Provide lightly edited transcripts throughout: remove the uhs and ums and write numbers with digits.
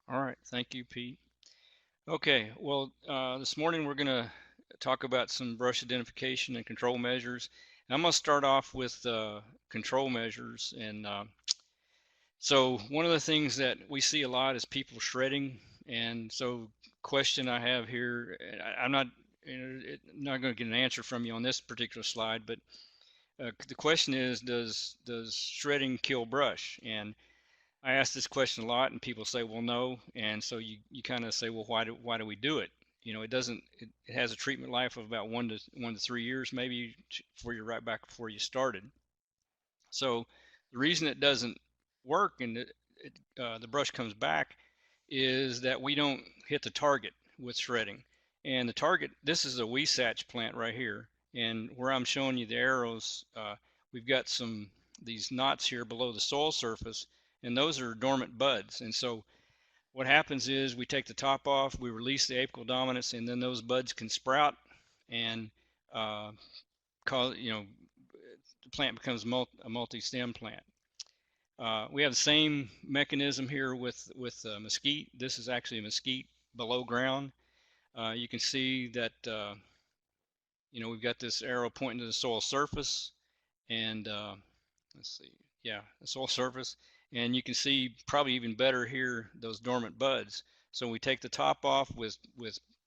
All right, thank you, Pete. Okay, well, this morning we're going to talk about some brush identification and control measures. I'm going to start off with control measures. And so one of the things that we see a lot is people shredding. And so question I have here, I'm not, not going to get an answer from you on this particular slide, but the question is, does shredding kill brush? And I ask this question a lot, and people say, "Well, no." And so you kind of say, "Well, why do we do it?" It doesn't. It has a treatment life of about 1 to 3 years, maybe before you're right back before you started. So the reason it doesn't work and the brush comes back is that we don't hit the target with shredding. And the target, this is a Huisache plant right here, and where I'm showing you the arrows, we've got these knots here below the soil surface, and those are dormant buds. And so what happens is we take the top off, we release the apical dominance, and then those buds can sprout and cause, the plant becomes a multi-stem plant. We have the same mechanism here with mesquite. This is actually a mesquite below ground. You can see that we've got this arrow pointing to the soil surface, and let's see, yeah, the soil surface, and you can see probably even better here those dormant buds. So we take the top off with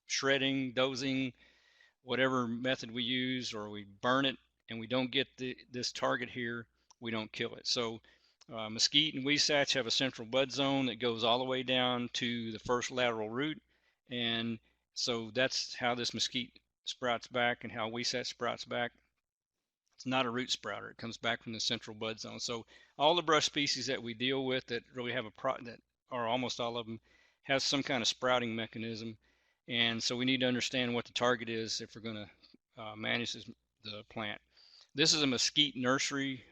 shredding, dozing, whatever method we use, or we burn it, and we don't get this target here, we don't kill it. So mesquite and Huisache have a central bud zone that goes all the way down to the first lateral root, and so that's how this mesquite sprouts back and how Huisache sprouts back. It's not a root sprouter. It comes back from the central bud zone. So all the brush species that we deal with that really have that are almost all of them have some kind of sprouting mechanism, and so we need to understand what the target is if we're going to manage the plant. This is a mesquite nursery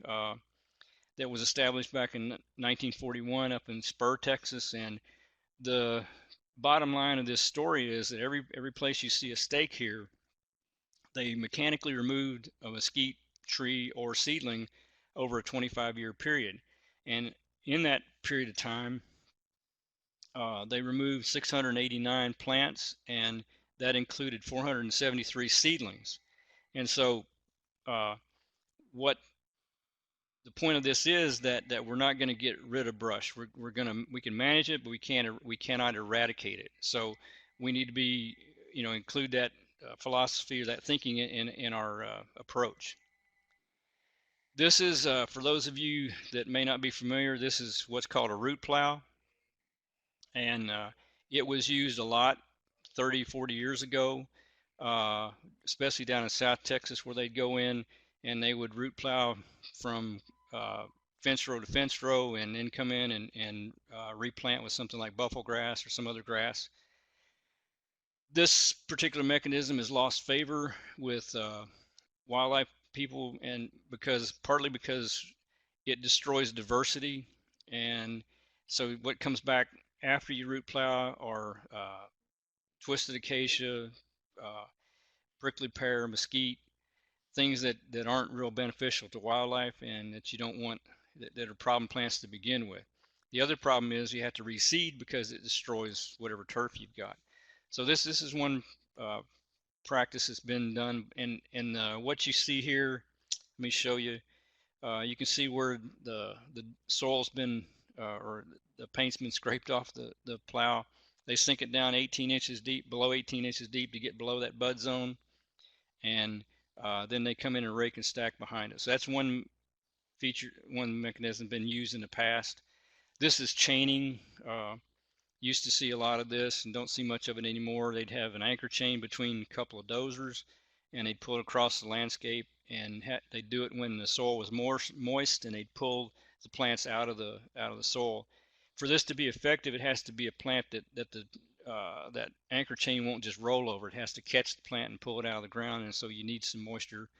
that was established back in 1941 up in Spur, Texas, and the bottom line of this story is that every place you see a stake here, they mechanically removed a mesquite tree or seedling over a 25-year period. And in that period of time, they removed 689 plants, and that included 473 seedlings. And so, what the point of this is that we're not going to get rid of brush. We can manage it, but we cannot eradicate it. So we need to be include that philosophy or that thinking in our approach. This is for those of you that may not be familiar. This is what's called a root plow, and it was used a lot 30-40 years ago, especially down in South Texas, where they'd go in and they would root plow from fence row to fence row, and then come in and replant with something like buffalo grass or some other grass. This particular mechanism has lost favor with wildlife people, and partly because it destroys diversity. And so what comes back after you root plow are twisted acacia, pricklypear, mesquite, things that aren't real beneficial to wildlife and that you don't want, that are problem plants to begin with. The other problem is you have to reseed because it destroys whatever turf you've got. So this is one practice that's been done, and what you see here, let me show you. You can see where the soil's been or the paint's been scraped off the plow. They sink it down 18 inches deep, below 18 inches deep, to get below that bud zone, and then they come in and rake and stack behind it. So that's one mechanism been used in the past. This is chaining. Used to see a lot of this and don't see much of it anymore. They'd have an anchor chain between a couple of dozers, and they'd pull it across the landscape, and they'd do it when the soil was more moist, and they'd pull the plants out of the soil. For this to be effective, it has to be a plant that anchor chain won't just roll over. It has to catch the plant and pull it out of the ground, and so you need some moisture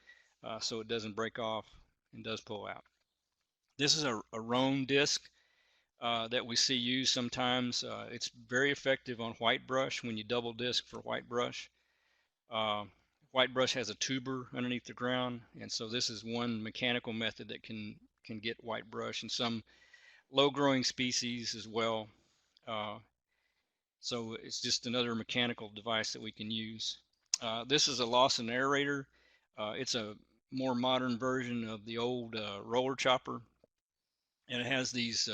so it doesn't break off and does pull out. This is a roan disc that we see used sometimes. It's very effective on whitebrush when you double disc for whitebrush. Whitebrush has a tuber underneath the ground, and so this is one mechanical method that can get whitebrush and some low-growing species as well. So it's just another mechanical device that we can use. This is a Lawson aerator. It's a more modern version of the old roller chopper, and it has these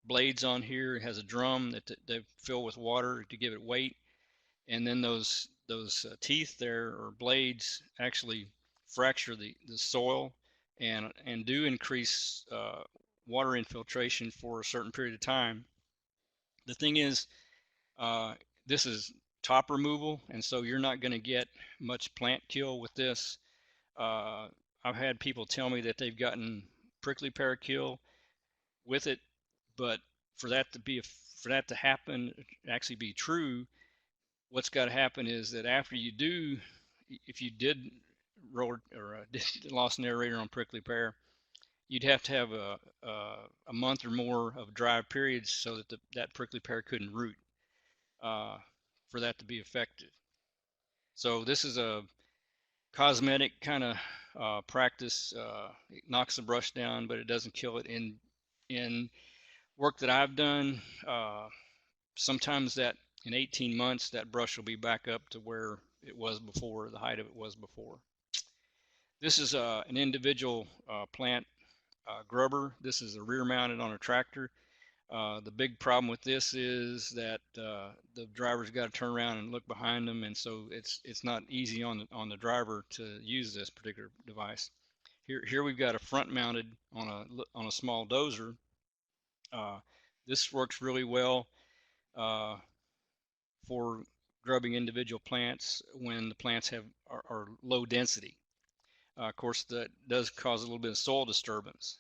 blades on here. It has a drum that they fill with water to give it weight, and then those teeth there, or blades, actually fracture the soil and do increase water infiltration for a certain period of time. The thing is, uh, this is top removal, and so you're not going to get much plant kill with this. uh, I've had people tell me that they've gotten prickly pear kill with it, but for that to happen, actually be true, what's got to happen is that after you do, if you did roll or lost an aerator on prickly pear, you'd have to have a month or more of dry periods so that that prickly pear couldn't root uh, for that to be effective. So this is a cosmetic kind of practice. It knocks the brush down, but it doesn't kill it. In work that I've done, sometimes that in 18 months that brush will be back up to where it was before, the height of it was before. This is an individual plant grubber. This is a rear mounted on a tractor. The big problem with this is that the driver's got to turn around and look behind them, and so it's not easy on the driver to use this particular device. Here we've got a front mounted on a small dozer. This works really well for grubbing individual plants when the plants are low density. Of course, that does cause a little bit of soil disturbance,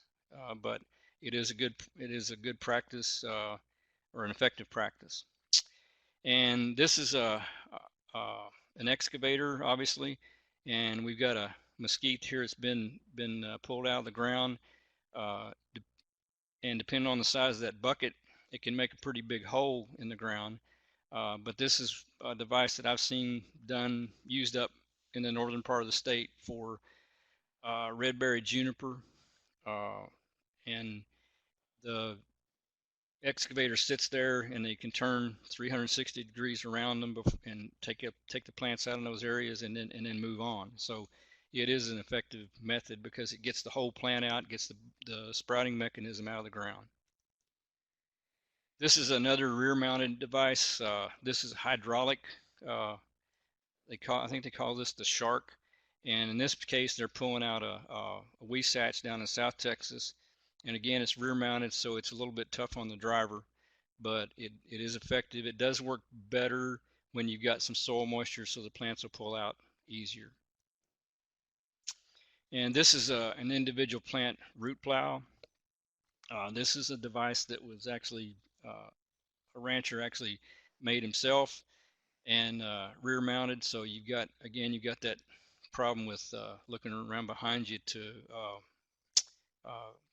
but it is a good practice, or an effective practice. And this is an excavator, obviously, and we've got a mesquite here. It's been pulled out of the ground, uh, and depending on the size of that bucket, it can make a pretty big hole in the ground. But this is a device that I've seen used up in the northern part of the state for Redberry, Juniper, and the excavator sits there, and they can turn 360 degrees around them and take the plants out in those areas, and then move on. So it is an effective method because it gets the whole plant out, gets the sprouting mechanism out of the ground. This is another rear-mounted device. This is hydraulic. Uh, I think they call this the Shark, and in this case, they're pulling out a Huisache down in South Texas. And again, it's rear-mounted, so it's a little bit tough on the driver, but it is effective. It does work better when you've got some soil moisture, so the plants will pull out easier. And this is an individual plant root plow. This is a device that was actually a rancher actually made himself, and rear mounted, so you've got that problem with looking around behind you to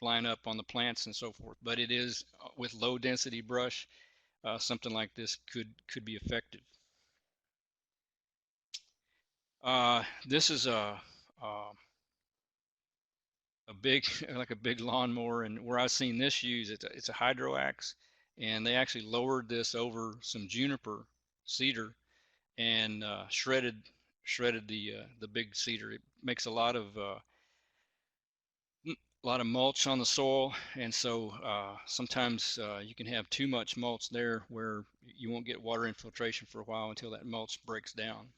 line up on the plants and so forth. But it is with low density brush, something like this could be effective. This is a big like a big lawnmower, and where I've seen this used, it's a hydro axe, and they actually lowered this over some juniper cedar and shredded the big cedar. It makes a lot of mulch on the soil, and so sometimes you can have too much mulch there where you won't get water infiltration for a while until that mulch breaks down.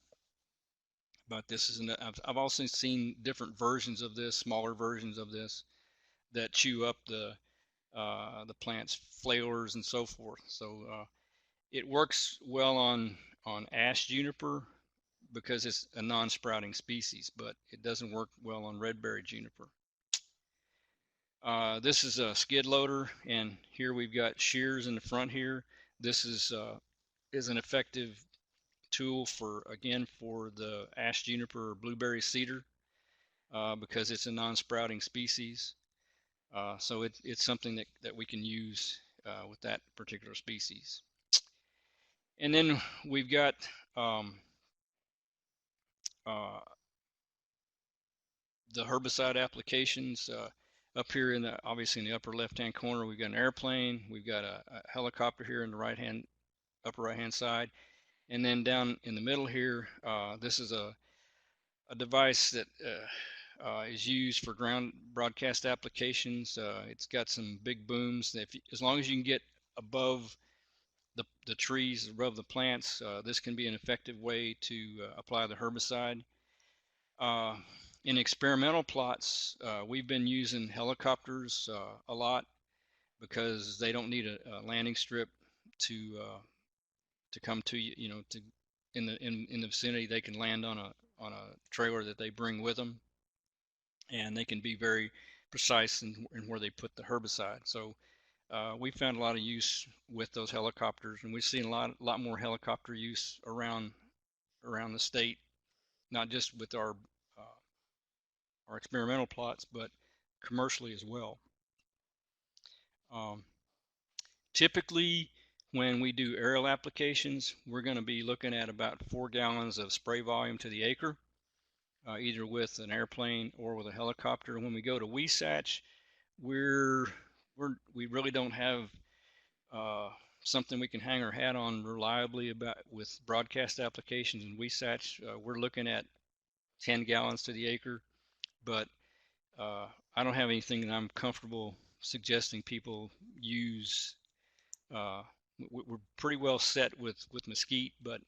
But this is I've also seen different versions of this, smaller versions of this, that chew up the plant's flailers and so forth. So it works well on ash juniper because it's a non-sprouting species, but it doesn't work well on redberry juniper. This is a skid loader, and here we've got shears in the front here. This is an effective tool for the ash juniper or blueberry cedar because it's a non-sprouting species. So it's something that we can use with that particular species. And then we've got the herbicide applications. Up here obviously in the upper left-hand corner, we've got an airplane. We've got a helicopter here in the right-hand upper right hand side. And then down in the middle here, this is a device that is used for ground broadcast applications. It's got some big booms. As long as you can get above the trees, above the plants, this can be an effective way to apply the herbicide. In experimental plots, we've been using helicopters a lot because they don't need a landing strip to come to you. You know, to in the vicinity, they can land on a trailer that they bring with them, and they can be very precise in where they put the herbicide. So we found a lot of use with those helicopters, and we've seen a lot more helicopter use around the state, not just with our experimental plots, but commercially as well. Typically, when we do aerial applications, we're going to be looking at about 4 gallons of spray volume to the acre, either with an airplane or with a helicopter. When we go to Huisache, we really don't have something we can hang our hat on reliably about with broadcast applications in Huisache. We're looking at 10 gallons to the acre, but I don't have anything that I'm comfortable suggesting people use. We're pretty well set with mesquite, but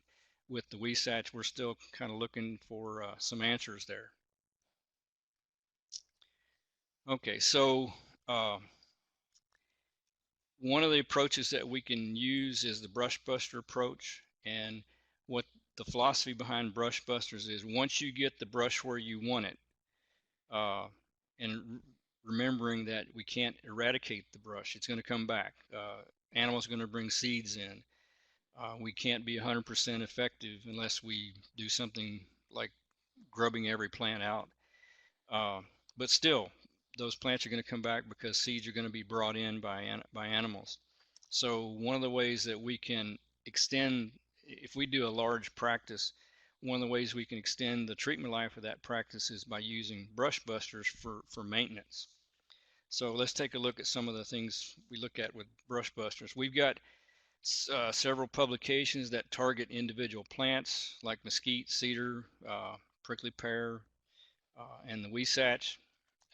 with the Huisache, we're still kind of looking for some answers there. Okay, so one of the approaches that we can use is the brush buster approach. And what the philosophy behind brush busters is, once you get the brush where you want it, and remembering that we can't eradicate the brush, it's going to come back. Animals are going to bring seeds in. We can't be 100% effective unless we do something like grubbing every plant out. But still, those plants are going to come back because seeds are going to be brought in by animals. So one of the ways that we can extend, if we do a large practice, one of the ways we can extend the treatment life of that practice is by using brush busters for maintenance. So let's take a look at some of the things we look at with brush busters. We've got several publications that target individual plants like mesquite, cedar, pricklypear, and the Huisache.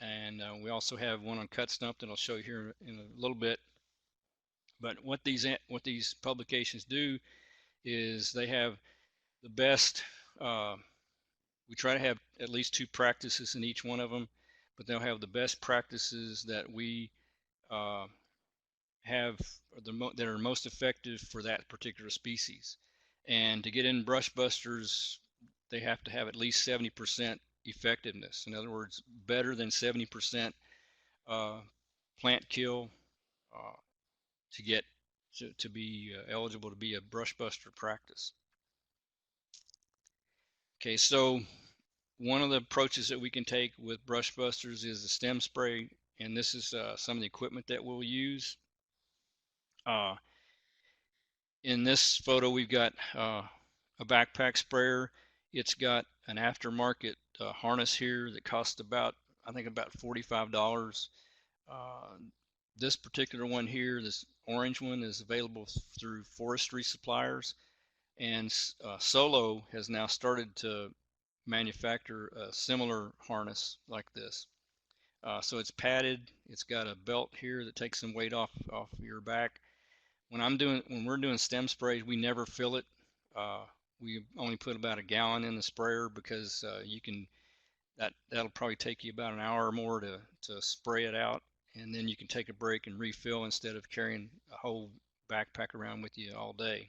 And we also have one on cut stump that I'll show you here in a little bit. But what these publications do is they have the best. We try to have at least 2 practices in each one of them, but they'll have the best practices that we have that are most effective for that particular species. And to get in brush busters, they have to have at least 70% effectiveness. In other words, better than 70% plant kill to get to be eligible to be a brush buster practice. Okay, so one of the approaches that we can take with brush busters is the stem spray, and this is some of the equipment that we'll use. In this photo, we've got a backpack sprayer. It's got an aftermarket harness here that costs about, I think, about $45. This particular one here, this orange one, is available through forestry suppliers, and Solo has now started to manufacture a similar harness like this. So it's padded. It's got a belt here that takes some weight off your back. When we're doing stem sprays, we never fill it. We only put about 1 gallon in the sprayer because that'll probably take you about an hour or more to spray it out, and then you can take a break and refill instead of carrying a whole backpack around with you all day.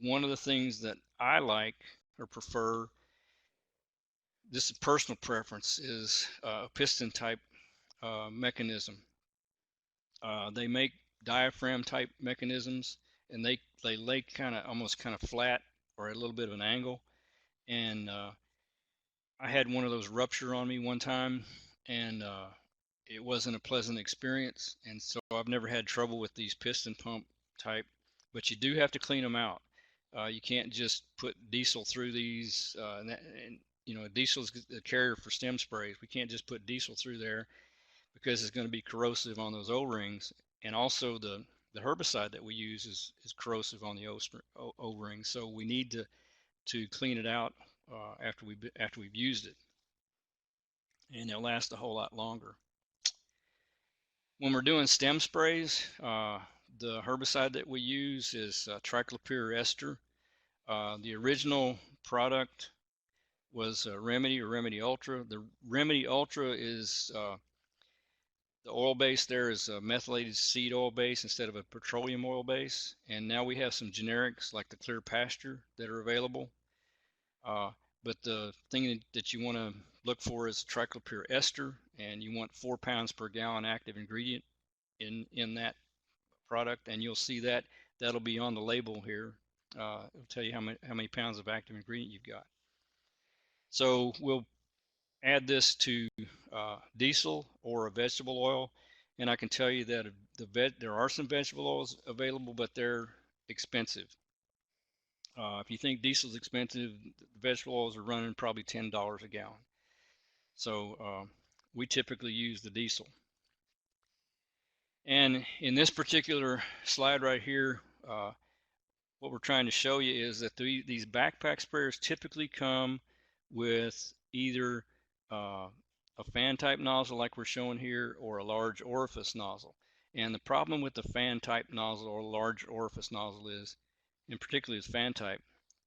One of the things that I like or prefer, this is personal preference, is a piston type mechanism. They make diaphragm type mechanisms, and they lay almost kind of flat or at a little bit of an angle. And I had one of those rupture on me one time, and it wasn't a pleasant experience. And so I've never had trouble with these piston pump type, but you do have to clean them out. You can't just put diesel through these, and you know, diesel is the carrier for stem sprays. We can't just put diesel through there because it's going to be corrosive on those O-rings, and also the herbicide that we use is corrosive on the O-ring, so we need to clean it out after we've used it, and it'll last a whole lot longer. When we're doing stem sprays, the herbicide that we use is Pricklypear ester. The original product was Remedy or Remedy Ultra. The Remedy Ultra is the oil base there is a methylated seed oil base instead of a petroleum oil base. And now we have some generics like the Clear Pasture that are available. But the thing that you want to look for is Pricklypear ester, and you want 4 pounds per gallon active ingredient in that product, and you'll see that that'll be on the label here. It'll tell you how many pounds of active ingredient you've got. So we'll add this to diesel or a vegetable oil, and I can tell you that there are some vegetable oils available, but they're expensive. If you think diesel's expensive, the vegetable oils are running probably $10 a gallon. So we typically use the diesel. And in this particular slide right here, what we're trying to show you is that these backpack sprayers typically come with either a fan type nozzle like we're showing here, or a large orifice nozzle. And the problem with the fan type nozzle or large orifice nozzle is, in particular is fan type,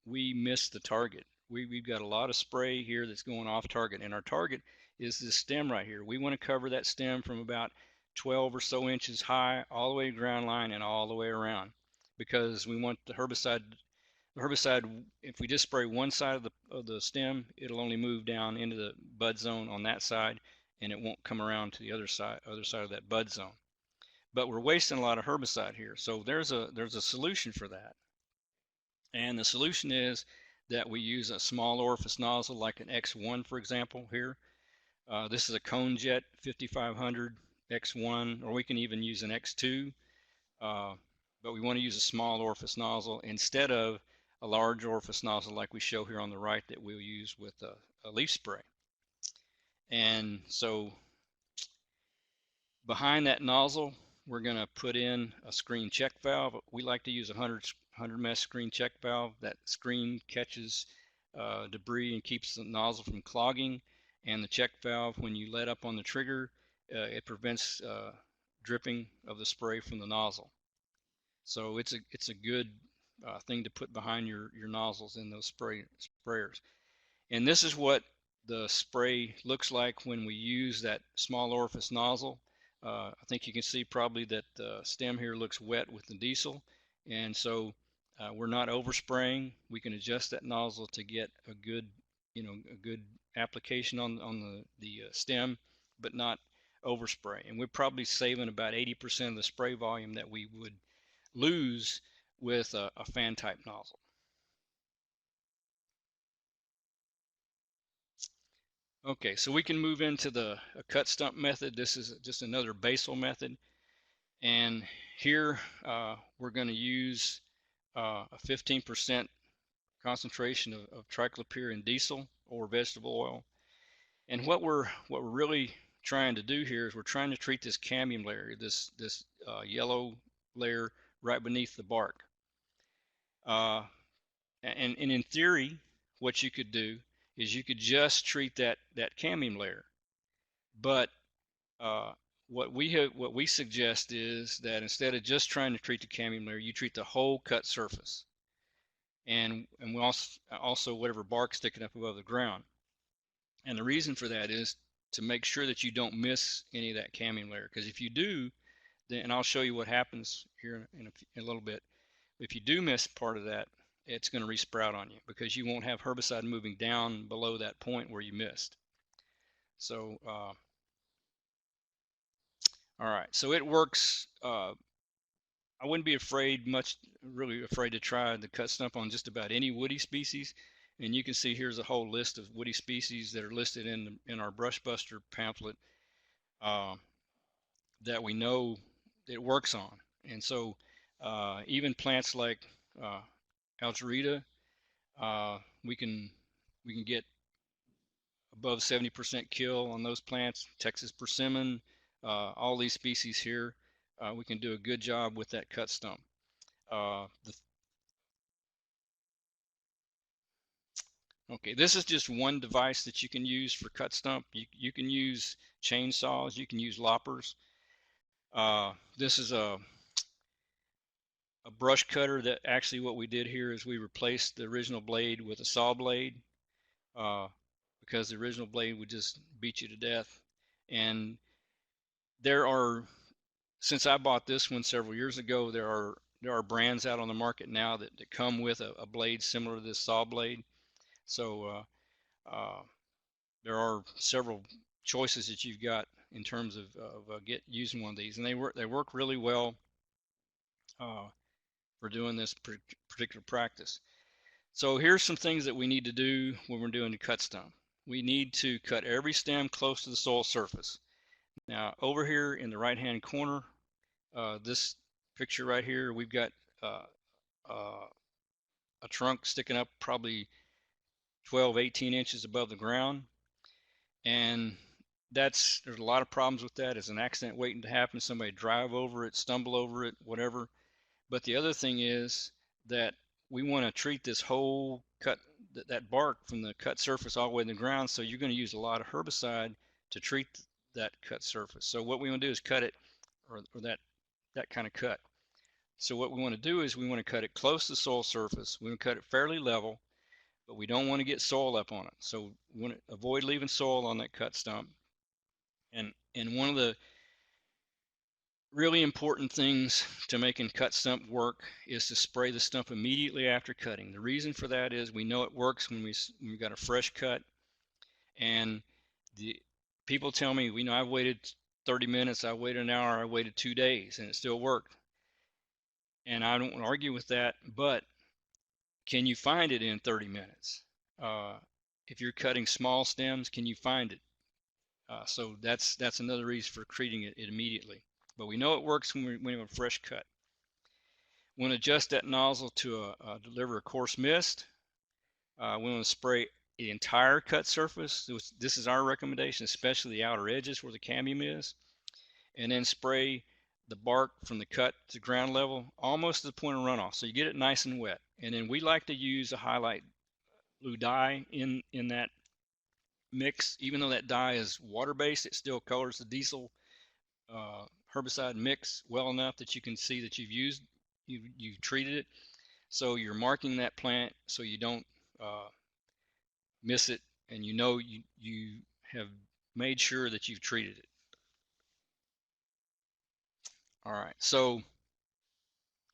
we miss the target. We've got a lot of spray here that's going off target, and our target is this stem right here. We want to cover that stem from about 12 or so inches high all the way to ground line and all the way around, because we want the herbicide, if we just spray one side of the stem, it'll only move down into the bud zone on that side, and it won't come around to the other side of that bud zone. But we're wasting a lot of herbicide here, so there's a solution for that. And the solution is that we use a small orifice nozzle like an X1, for example, here. This is a Cone Jet 5500 X1, or we can even use an X2, but we want to use a small orifice nozzle instead of a large orifice nozzle like we show here on the right that we'll use with a leaf spray. And so behind that nozzle, we're going to put in a screen check valve. We like to use a 100 mesh screen check valve. That screen catches debris and keeps the nozzle from clogging. And the check valve, when you let up on the trigger, it prevents dripping of the spray from the nozzle. So it's a good thing to put behind your nozzles in those sprayers. And this is what the spray looks like when we use that small orifice nozzle. I think you can see probably that the stem here looks wet with the diesel, and so we're not overspraying. We can adjust that nozzle to get a good application on the stem, but not overspray. And we're probably saving about 80% of the spray volume that we would lose with a fan type nozzle. Okay, so we can move into the cut stump method. This is just another basal method, and here we're going to use a 15% concentration of Pricklypear in diesel or vegetable oil. And what we're really trying to do here is we're trying to treat this cambium layer, this yellow layer right beneath the bark. And in theory, what you could do is you could just treat that cambium layer. But what we suggest is that instead of just trying to treat the cambium layer, you treat the whole cut surface, and we also whatever bark sticking up above the ground. And the reason for that is to make sure that you don't miss any of that cambium layer, because if you do, then, and I'll show you what happens here in a little bit, if you do miss part of that, it's going to resprout on you because you won't have herbicide moving down below that point where you missed. So all right, so it works. I wouldn't be really afraid to try the cut stump on just about any woody species. And you can see here's a whole list of woody species that are listed in our Brush Buster pamphlet that we know it works on. And so even plants like Algerita, we can get above 70% kill on those plants. Texas persimmon, all these species here we can do a good job with that cut stump. Okay, this is just one device that you can use for cut stump. You can use chainsaws, you can use loppers. This is a brush cutter that actually what we did here is we replaced the original blade with a saw blade because the original blade would just beat you to death. And there are, since I bought this one several years ago, there are brands out on the market now that come with a blade similar to this saw blade. So there are several choices that you've got in terms of using one of these, and they work really well for doing this particular practice. So here's some things that we need to do when we're doing the cut stump. We need to cut every stem close to the soil surface. Now over here in the right hand corner, this picture right here, we've got a trunk sticking up probably 12-18 inches above the ground, and there's a lot of problems with that. It's an accident waiting to happen. Somebody drive over it, stumble over it, whatever. But the other thing is that we want to treat this whole cut, that bark from the cut surface all the way to the ground. So you're going to use a lot of herbicide to treat that cut surface. So what we want to do is cut it, or that kind of cut. So what we want to do is we want to cut it close to the soil surface. We want to cut it fairly level, but we don't want to get soil up on it. So we want to avoid leaving soil on that cut stump. And one of the really important things to making cut stump work is to spray the stump immediately after cutting. The reason for that is we know it works when we've got a fresh cut. And the people tell me, I've waited 30 minutes, I waited an hour, I waited 2 days, and it still worked. And I don't argue with that, but can you find it in 30 minutes? If you're cutting small stems, can you find it? So that's another reason for treating it immediately. But we know it works when we have a fresh cut. We want to adjust that nozzle to deliver a coarse mist. We want to spray the entire cut surface. This is our recommendation, especially the outer edges where the cambium is. And then spray the bark from the cut to ground level, almost to the point of runoff. So you get it nice and wet. And then we like to use a highlight blue dye in that mix. Even though that dye is water-based, it still colors the diesel herbicide mix well enough that you can see that you've treated it. So you're marking that plant so you don't miss it, and you have made sure that you've treated it. All right, so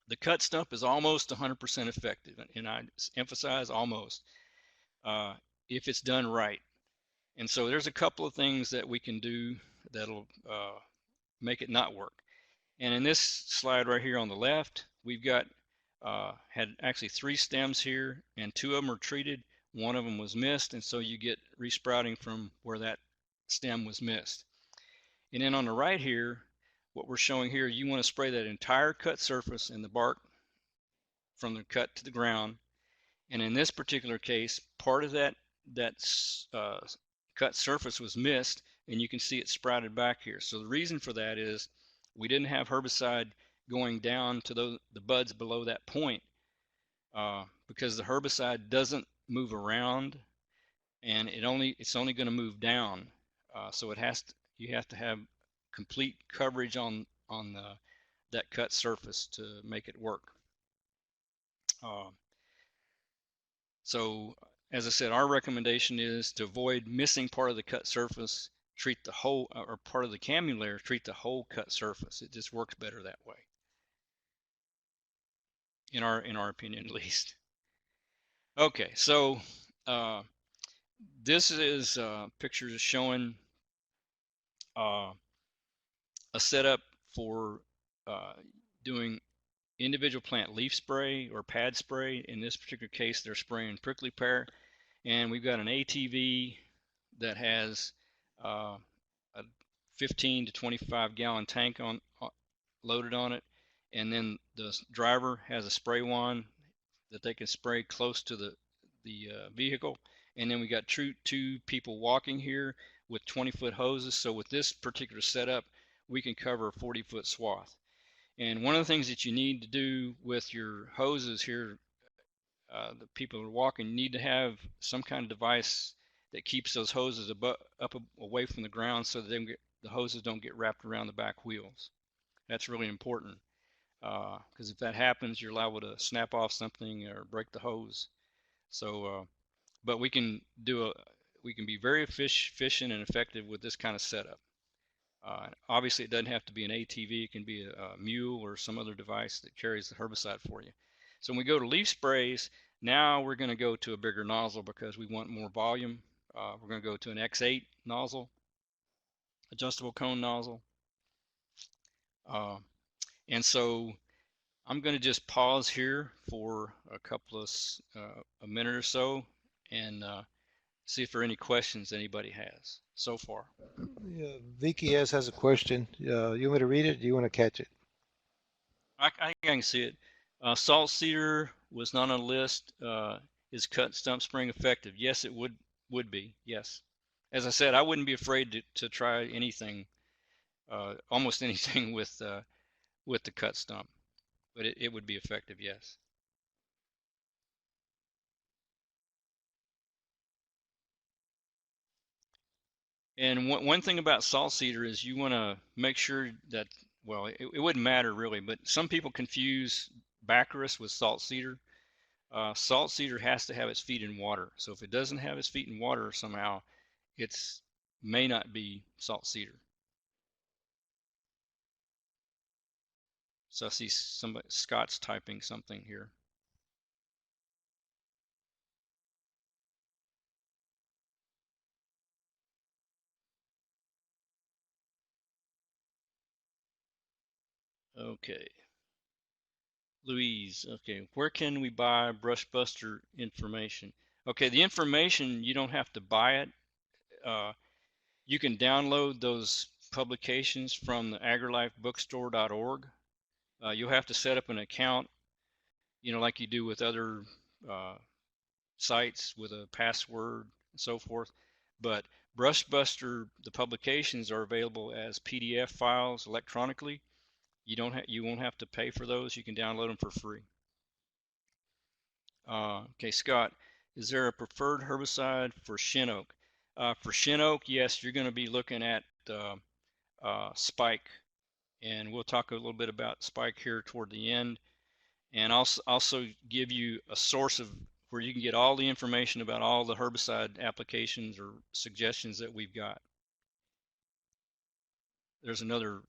the cut stump is almost 100% effective, and I emphasize almost, if it's done right. And so there's a couple of things that we can do that'll make it not work. And in this slide right here on the left, we've got had actually 3 stems here, and 2 of them are treated. 1 of them was missed, and so you get resprouting from where that stem was missed. And then on the right here, what we're showing here, you want to spray that entire cut surface and the bark from the cut to the ground. And in this particular case, part of that cut surface was missed, and you can see it sprouted back here. So the reason for that is we didn't have herbicide going down to the buds below that point, because the herbicide doesn't move around, and it's only going to move down. So you have to have complete coverage on that cut surface to make it work. So as I said, our recommendation is to avoid missing part of the cut surface, treat the whole, or part of the cambium layer, treat the whole cut surface. It just works better that way, in our opinion at least. Okay, so this is pictures showing a setup for doing individual plant leaf spray or pad spray. In this particular case, they're spraying Pricklypear, and we've got an ATV that has a 15 to 25 gallon tank loaded on it, and then the driver has a spray wand that they can spray close to the vehicle. And then we got two people walking here with 20-foot hoses. So with this particular setup, we can cover a 40-foot swath. And one of the things that you need to do with your hoses here, the people who are walking need to have some kind of device that keeps those hoses up away from the ground so that the hoses don't get wrapped around the back wheels. That's really important, because if that happens, you're liable to snap off something or break the hose. So, but we can be very efficient and effective with this kind of setup. Obviously, it doesn't have to be an ATV. It can be a mule or some other device that carries the herbicide for you. So when we go to leaf sprays, now we're going to go to a bigger nozzle because we want more volume. We're going to go to an X8 nozzle, adjustable cone nozzle. And so I'm going to just pause here for a minute or so and see if there are any questions anybody has so far. Yeah, Vicky has a question. You want me to read it? Or do you want to catch it? I think I can see it. Salt cedar was not on the list. Is cut stump spraying effective? Yes, it would be. Yes. As I said, I wouldn't be afraid to try anything, almost anything with the cut stump, but it would be effective. Yes. And one thing about salt cedar is you want to make sure that, well, it wouldn't matter really, but some people confuse Baccharis with salt cedar. Salt cedar has to have its feet in water. So if it doesn't have its feet in water somehow, it's may not be salt cedar. So I see Scott's typing something here. Okay. Louise, okay, where can we buy brush buster information? Okay, the information, you don't have to buy it. You can download those publications from the agrilifebookstore.org. You'll have to set up an account, like you do with other uh, sites with a password and so forth. But Brushbuster, the publications are available as PDF files electronically. You won't have to pay for those. You can download them for free. Okay, Scott, is there a preferred herbicide for shin oak? For shin oak, yes, you're going to be looking at spike, and we'll talk a little bit about spike here toward the end, and also give you a source of where you can get all the information about all the herbicide applications or suggestions that we've got. There's another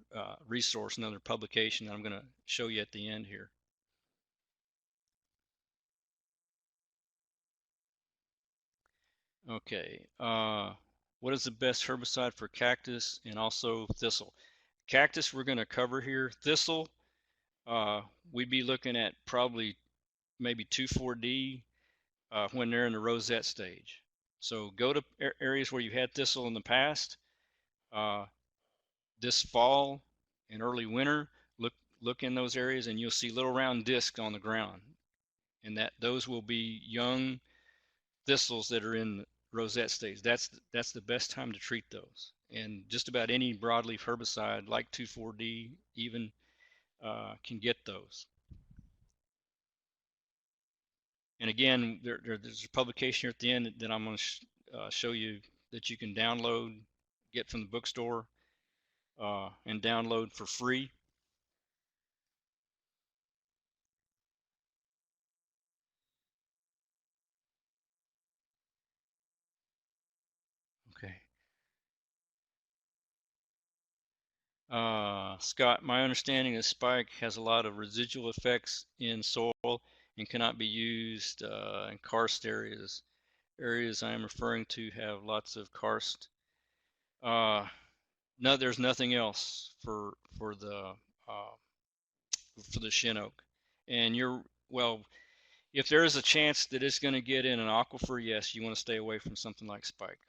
resource, another publication that I'm going to show you at the end here. Okay, what is the best herbicide for cactus and also thistle? Cactus we're going to cover here. Thistle, we'd be looking at probably maybe 2,4-D when they're in the rosette stage. So go to areas where you had thistle in the past. This fall and early winter, look in those areas and you'll see little round discs on the ground, and those will be young thistles that are in rosette stage. That's the best time to treat those. And just about any broadleaf herbicide like 2,4-D even can get those. And again, there's a publication here at the end that I'm going to show you that you can download, get from the bookstore, and download for free. Okay. Scott, my understanding is spike has a lot of residual effects in soil and cannot be used in karst areas. Areas I am referring to have lots of karst. No, there's nothing else for the shin oak. And if there is a chance that it's going to get in an aquifer, yes, you want to stay away from something like spike.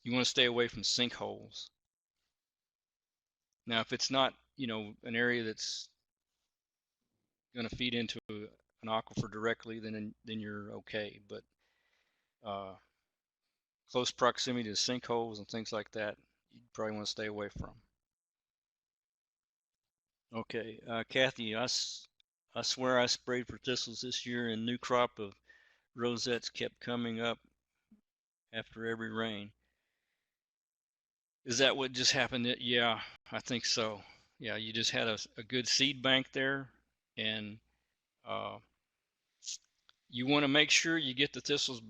You want to stay away from sinkholes. Now, if it's not, an area that's going to feed into an aquifer directly, then you're okay. But close proximity to sinkholes and things like that, you probably want to stay away from. Okay, Kathy, I swear I sprayed for thistles this year, and new crop of rosettes kept coming up after every rain. Is that what just happened? Yeah, I think so. Yeah, you just had a good seed bank there, and uh, you want to make sure you get the thistles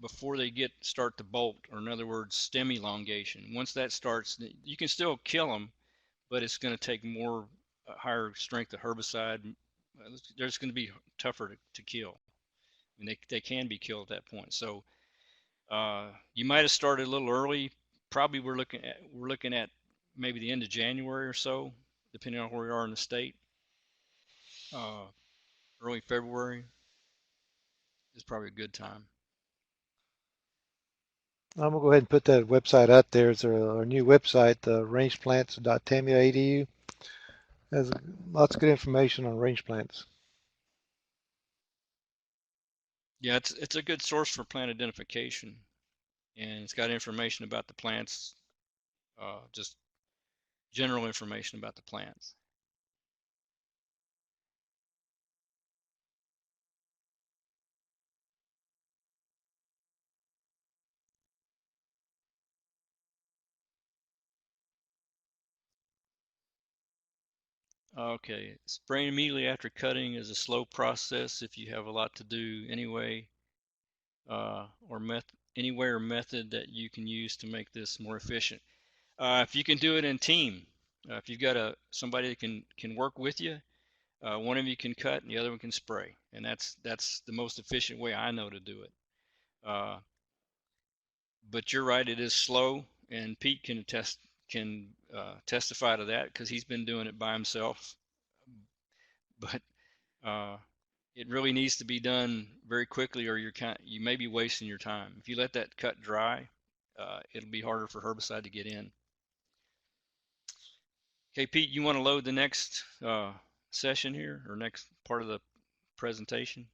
before they start to bolt, or in other words, stem elongation. Once that starts, you can still kill them, but it's going to take more higher strength of herbicide. They're just going to be tougher to kill, and they can be killed at that point. So you might have started a little early. Probably we're looking at maybe the end of January or so, depending on where we are in the state. Uh, Early February is probably a good time. I'm gonna go ahead and put that website out there. It's our new website, rangeplants.tamia.edu. Has lots of good information on range plants. Yeah, it's a good source for plant identification, and it's got information about the plants, just general information about the plants. Okay, spraying immediately after cutting is a slow process if you have a lot to do anyway, or any way or method that you can use to make this more efficient. If you can do it in team, if you've got somebody that can work with you, one of you can cut and the other one can spray, and that's the most efficient way I know to do it. Uh, but you're right, it is slow, and Pete can testify to that because he's been doing it by himself. But uh, it really needs to be done very quickly, or you may be wasting your time. If you let that cut dry, it'll be harder for herbicide to get in. Okay, Pete, you want to load the next session here, or next part of the presentation?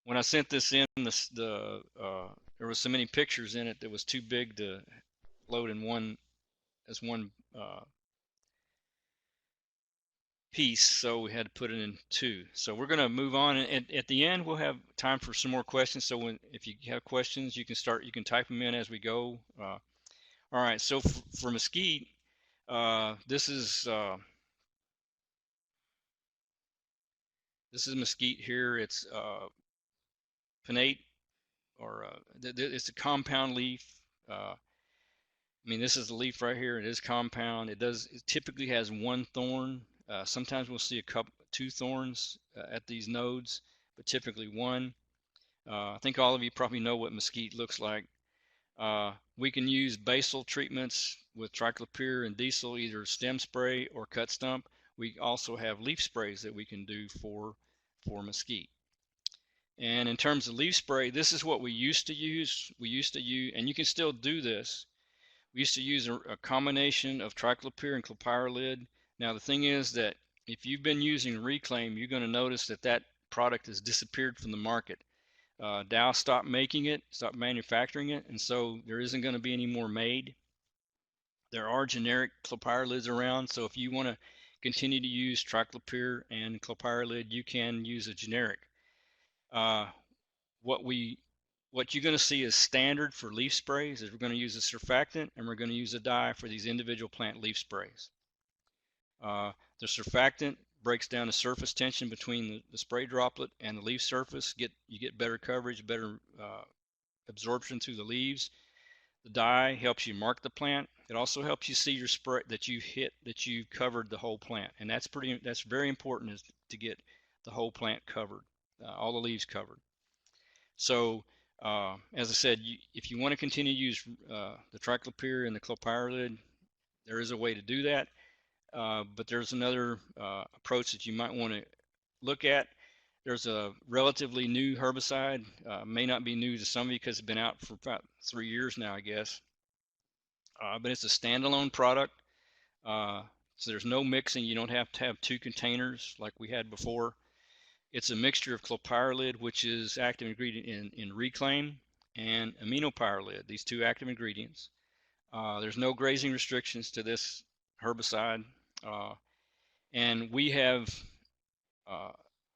When I sent this in, there was so many pictures in it that was too big to load in one as one piece, so we had to put it in two. So we're going to move on, and at the end we'll have time for some more questions. So if you have questions, you can type them in as we go. All right. So for mesquite, this is mesquite here. It's pinnate, or it's a compound leaf. I mean, this is the leaf right here. It is compound. It typically has one thorn. Sometimes we'll see two thorns at these nodes, but typically one. I think all of you probably know what mesquite looks like. We can use basal treatments with Pricklypear and diesel, either stem spray or cut stump. We also have leaf sprays that we can do for mesquite. And in terms of leaf spray, this is what we used to use. And you can still do this. We used to use a combination of Pricklypear and clopyralid. Now the thing is that if you've been using Reclaim, you're going to notice that product has disappeared from the market. Dow stopped making it, stopped manufacturing it, and so there isn't going to be any more made. There are generic clopyralids around, so if you want to continue to use Pricklypear and clopyralid, you can use a generic. Uh, what you're going to see as standard for leaf sprays is we're going to use a surfactant and we're going to use a dye for these individual plant leaf sprays. The surfactant breaks down the surface tension between the spray droplet and the leaf surface. You get better coverage, better absorption through the leaves. The dye helps you mark the plant. It also helps you see your spray that you've covered the whole plant, and that's very important, is to get the whole plant covered, all the leaves covered. So as I said, if you want to continue to use the Pricklypear and the clopyralid, there is a way to do that. But there's another approach that you might want to look at. There's a relatively new herbicide, may not be new to some of you because it's been out for about 3 years now, I guess. But it's a standalone product, so there's no mixing. You don't have to have two containers like we had before. It's a mixture of clopyralid, which is active ingredient in Reclaim, and aminopyralid, these two active ingredients. There's no grazing restrictions to this herbicide. And we have uh,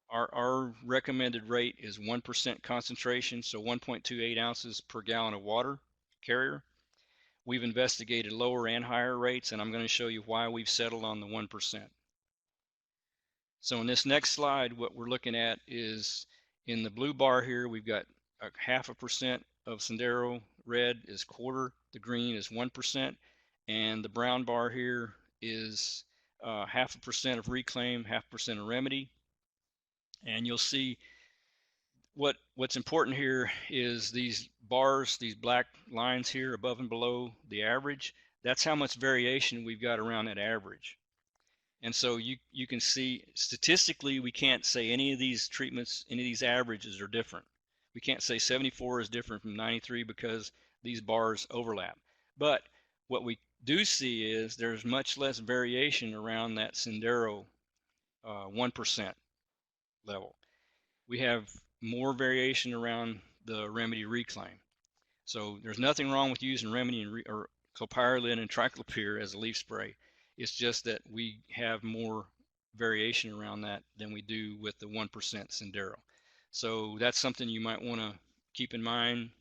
our recommended rate is 1% concentration, so 1.28 ounces per gallon of water carrier. We've investigated lower and higher rates, and I'm going to show you why we've settled on the 1%. So in this next slide, what we're looking at is in the blue bar here, we've got a 0.5% of Sendero red is quarter, the green is 1%, and the brown bar here is 0.5% of Reclaim, 0.5% of Remedy. And you'll see what's important here is these bars, these black lines here above and below the average. That's how much variation we've got around that average. And so you can see statistically we can't say any of these treatments, any of these averages are different. We can't say 74 is different from 93 because these bars overlap. But what we do see is there's much less variation around that Sendero 1% level. We have more variation around the Remedy Reclaim. So there's nothing wrong with using Remedy or clopyralid and Pricklypear as a leaf spray. It's just that we have more variation around that than we do with the 1% Sendero. So that's something you might want to keep in mind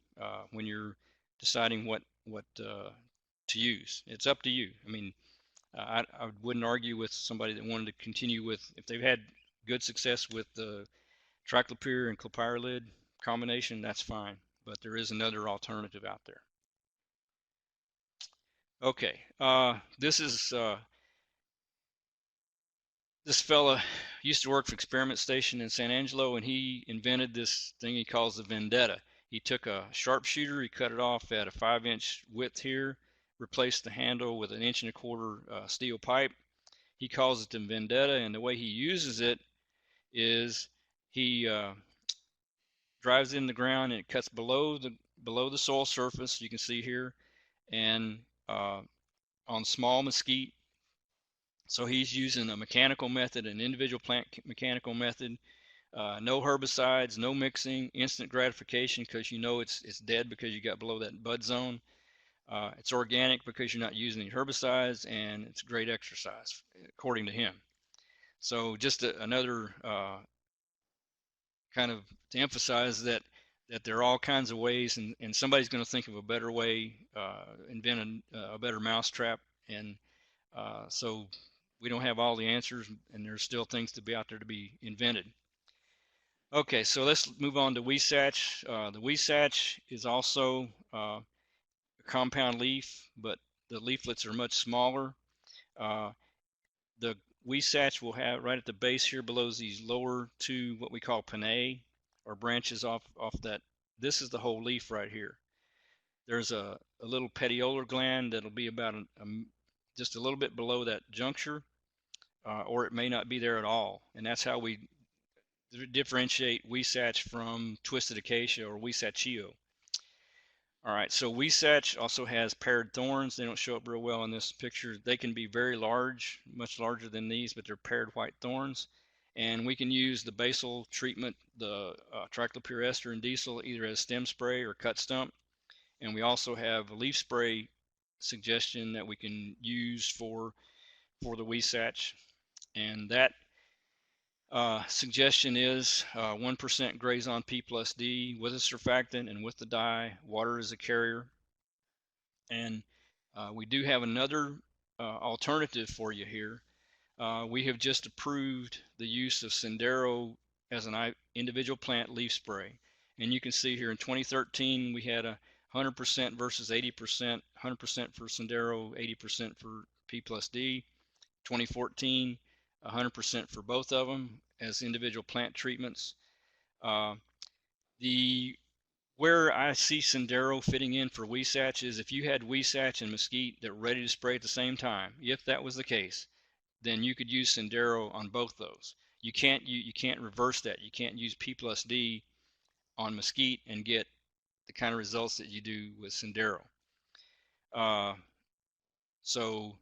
when you're deciding what to use. It's up to you. I mean, I wouldn't argue with somebody that wanted to continue with, if they've had good success with the Pricklypear and clopyralid combination, that's fine. But there is another alternative out there. Okay, this fella used to work for Experiment Station in San Angelo, and he invented this thing he calls the Vendetta. He took a sharpshooter, he cut it off at a 5-inch width here, replaced the handle with an 1.25-inch steel pipe. He calls it the Vendetta, and the way he uses it is he drives in the ground and it cuts below the soil surface. You can see here, and on small mesquite. So he's using a mechanical method, an individual plant mechanical method. No herbicides, no mixing, instant gratification because you know it's dead because you got below that bud zone. It's organic because you're not using any herbicides, and it's great exercise according to him. So just another kind of to emphasize that there are all kinds of ways, and somebody's going to think of a better way, invent a better mousetrap, and so we don't have all the answers, and there's still things to be out there to be invented. Okay, so let's move on to Huisache. The Huisache is also a compound leaf, but the leaflets are much smaller. The Huisache will have right at the base here below these lower two, what we call pinnae, or branches off that. This is the whole leaf right here. There's a little petiolar gland that'll be about just a little bit below that juncture, or it may not be there at all. And that's how we differentiate Huisache from twisted acacia or Huisachio. All right, so Huisache also has paired thorns. They don't show up real well in this picture. They can be very large, much larger than these, but they're paired white thorns. And we can use the basal treatment, the Trichlopyr ester and diesel, either as stem spray or cut stump. And we also have a leaf spray suggestion that we can use for the Huisache. And that suggestion is 1% Grazon P plus D with a surfactant and with the dye. Water is a carrier. And we do have another alternative for you here. We have just approved the use of Sendero as an individual plant leaf spray. And you can see here in 2013 we had a 100% versus 80%, 100% for Sendero, 80% for P plus D. 2014, 100% for both of them as individual plant treatments. Where I see Sendero fitting in for Huisache is if you had Huisache and mesquite that were ready to spray at the same time. If that was the case, then you could use Sendero on both those. You can't reverse that. You can't use P plus D on mesquite and get the kind of results that you do with Sendero. So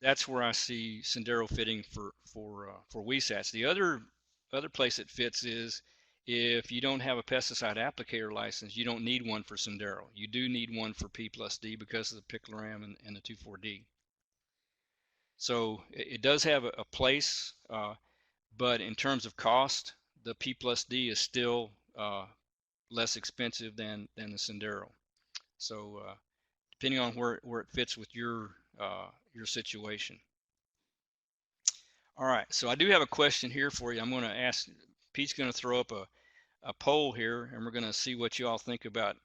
that's where I see Sendero fitting for Huisache. The other other place it fits is if you don't have a pesticide applicator license, you don't need one for Sendero. You do need one for P+D because of the picloram and the 2,4-D. So it does have a place, but in terms of cost, the P+D is still less expensive than the Sendero. So depending on where it fits with your situation. All right, so I do have a question here for you. I'm going to ask, Pete's going to throw up a poll here, and we're going to see what you all think about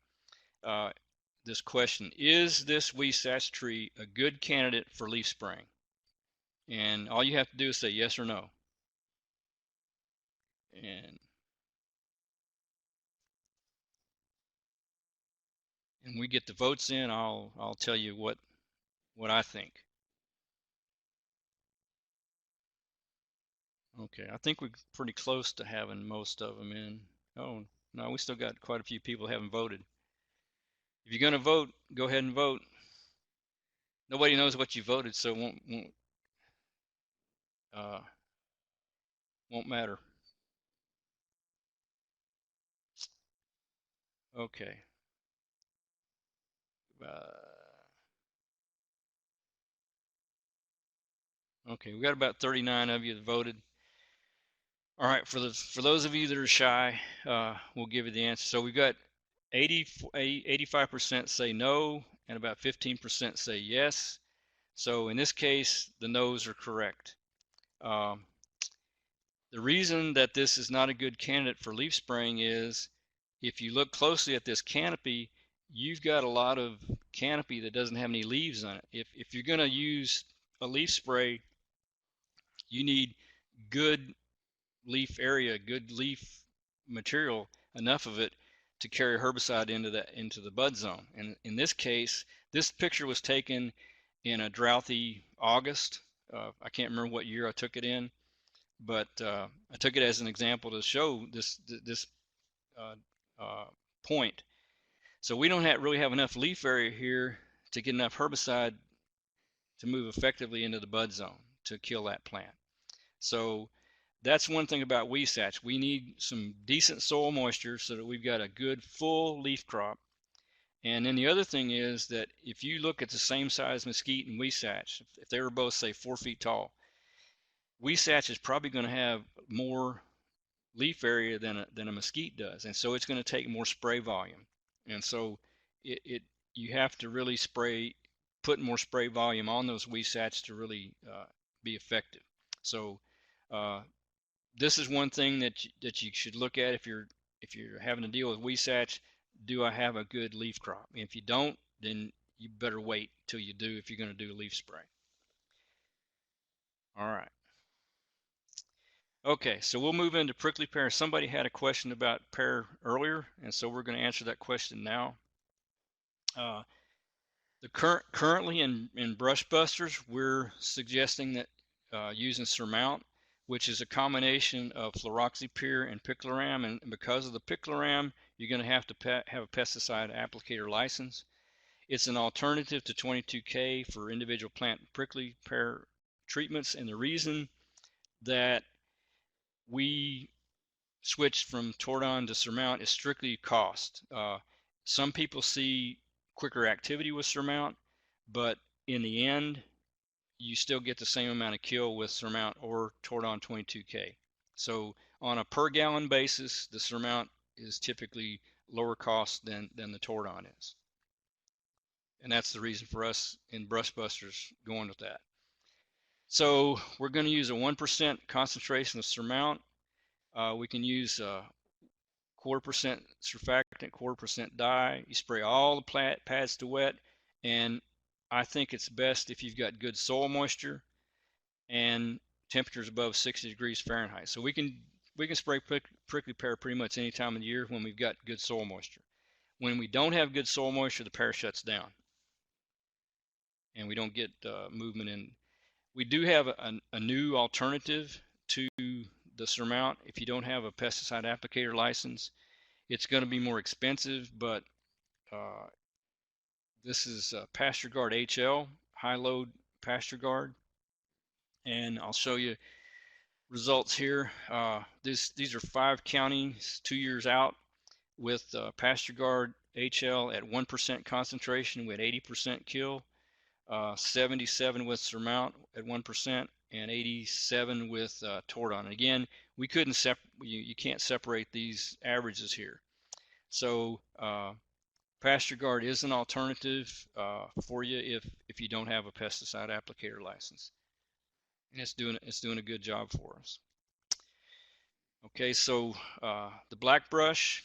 this question. Is this Huisache tree a good candidate for leaf spraying? And all you have to do is say yes or no. And we get the votes in, I'll tell you what I think. Okay, I think we're pretty close to having most of them in. Oh, no, we still got quite a few people who haven't voted. If you're going to vote, go ahead and vote. Nobody knows what you voted, so it uh, won't matter. Okay. Okay, we got about 39 of you that voted. All right, for those of you that are shy, we'll give you the answer. So we've got 85% say no, and about 15% say yes. So in this case, the no's are correct. The reason that this is not a good candidate for leaf spraying is if you look closely at this canopy, you've got a lot of canopy that doesn't have any leaves on it. If you're going to use a leaf spray, you need good leaf area, good leaf material, enough of it to carry herbicide into the bud zone. And in this case, this picture was taken in a droughty August. I can't remember what year I took it in, but I took it as an example to show this uh, uh, point. So we don't really have enough leaf area here to get enough herbicide to move effectively into the bud zone to kill that plant. So that's one thing about Huisache. We need some decent soil moisture so that we've got a good full leaf crop. And then the other thing is that if you look at the same size mesquite and Huisache, if they were both say 4 feet tall, Huisache is probably going to have more leaf area than a mesquite does, and so it's going to take more spray volume. And so you have to really put more spray volume on those Huisache to really be effective. So this is one thing that you should look at if you're having to deal with Huisache. Do I have a good leaf crop? And if you don't, then you better wait till you do if you're going to do a leaf spray. All right. Okay, so we'll move into prickly pear. Somebody had a question about pear earlier, and so we're going to answer that question now. Currently in brush busters, we're suggesting that using Surmount, which is a combination of fluroxypyr and picloram, and because of the picloram, you're going to have have a pesticide applicator license. It's an alternative to 22K for individual plant prickly pear treatments, and the reason that we switched from Tordon to Surmount is strictly cost. Some people see quicker activity with Surmount, but in the end, you still get the same amount of kill with Surmount or Tordon 22K. So on a per gallon basis, the Surmount is typically lower cost than the Tordon is. And that's the reason for us in brush busters going with that. So we're going to use a 1% concentration of Surmount. We can use 1/4% surfactant, 1/4% dye. You spray all the pads to wet, and I think it's best if you've got good soil moisture and temperatures above 60 degrees Fahrenheit. So we can spray prickly pear pretty much any time of the year when we've got good soil moisture. When we don't have good soil moisture, the pear shuts down, and we don't get movement in. We do have a new alternative to the Surmount. If you don't have a pesticide applicator license, it's going to be more expensive, but this is PastureGard HL, high load PastureGard, and I'll show you results here. These are 5 counties 2 years out with PastureGard HL at 1% concentration with 80% kill, 77 with Surmount at 1%, and 87 with Tordon. And again, we couldn't you can't separate these averages here. So PastureGard is an alternative for you if you don't have a pesticide applicator license, and it's doing a good job for us. Okay, so the blackbrush.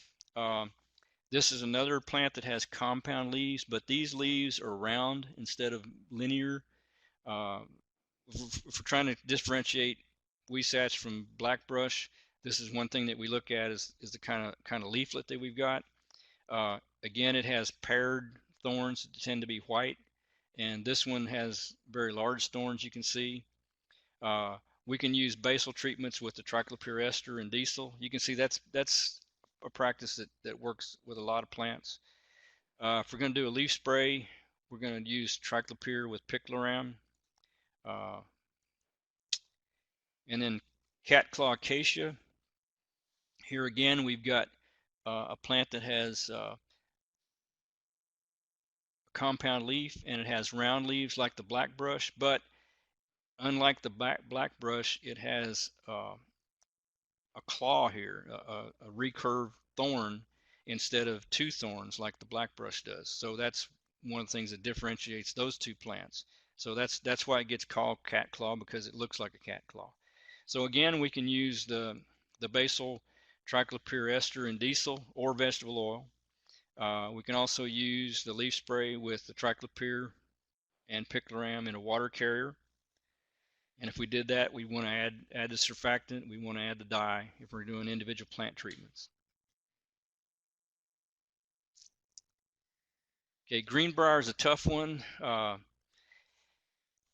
This is another plant that has compound leaves, but these leaves are round instead of linear. If we're trying to differentiate Huisache from blackbrush, this is one thing that we look at is the kind of leaflet that we've got. Again, it has paired thorns that tend to be white, and this one has very large thorns, you can see. We can use basal treatments with the Pricklypear ester and diesel. You can see that's a practice that works with a lot of plants. If we're going to do a leaf spray, we're going to use Pricklypear with picloram. And then cat claw acacia. Here again, we've got a plant that has a compound leaf, and it has round leaves like the blackbrush, but unlike the blackbrush, it has a claw here, a recurved thorn instead of 2 thorns like the blackbrush does. So that's one of the things that differentiates those 2 plants. So that's why it gets called cat claw, because it looks like a cat claw. So again, we can use the basal Pricklypear ester and diesel or vegetable oil. We can also use the leaf spray with the Pricklypear and picloram in a water carrier. And if we did that, we want to add the surfactant. We want to add the dye if we're doing individual plant treatments. Okay, Greenbriar is a tough one.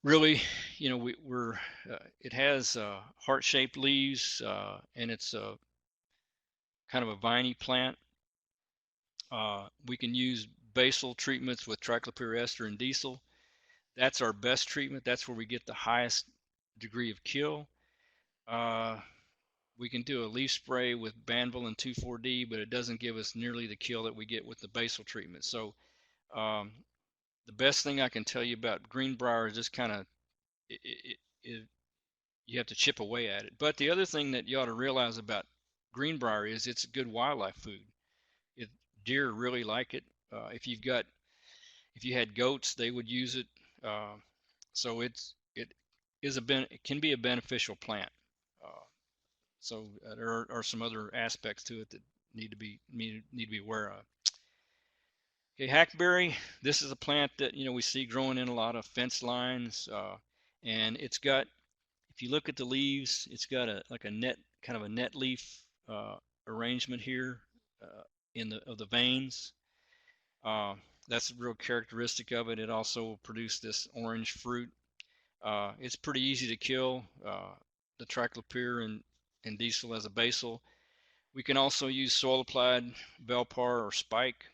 Really, you know, it has heart-shaped leaves, and it's kind of a viney plant. We can use basal treatments with Pricklypear ester and diesel. That's our best treatment. That's where we get the highest degree of kill. We can do a leaf spray with Banville and 2,4-D, but it doesn't give us nearly the kill that we get with the basal treatment. So the best thing I can tell you about Greenbriar is just kind of you have to chip away at it. But the other thing that you ought to realize about Greenbriar is it's a good wildlife food. Deer really like it. If you had goats, they would use it. So it can be a beneficial plant. So there are some other aspects to it that need to be aware of. Okay, hackberry. This is a plant that we see growing in a lot of fence lines, and it's got. If you look at the leaves, it's got like a net kind of a net leaf arrangement here of the veins. That's a real characteristic of it. It also produced this orange fruit. It's pretty easy to kill. The Pricklypear and diesel as a basal. We can also use soil applied Velpar or spike.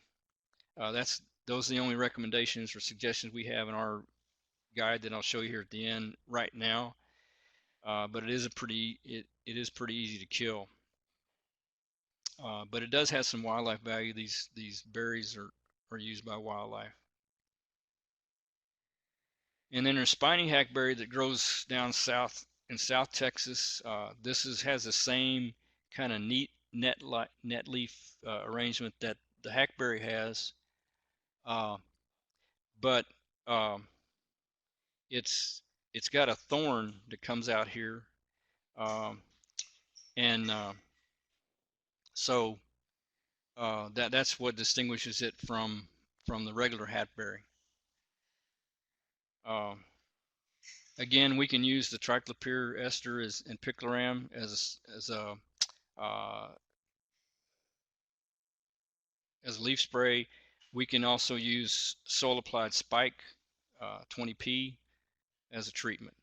Those are the only recommendations or suggestions we have in our guide that I'll show you here at the end right now. But it is pretty easy to kill. But it does have some wildlife value. These berries are used by wildlife. And then there's Spiny Hackberry that grows down south in South Texas. This has the same kind of neat net leaf arrangement that the hackberry has, but it's got a thorn that comes out here, and so that's what distinguishes it from the regular hackberry. Again, we can use the Pricklypear ester and picloram as a leaf spray. We can also use soil applied spike 20P as a treatment.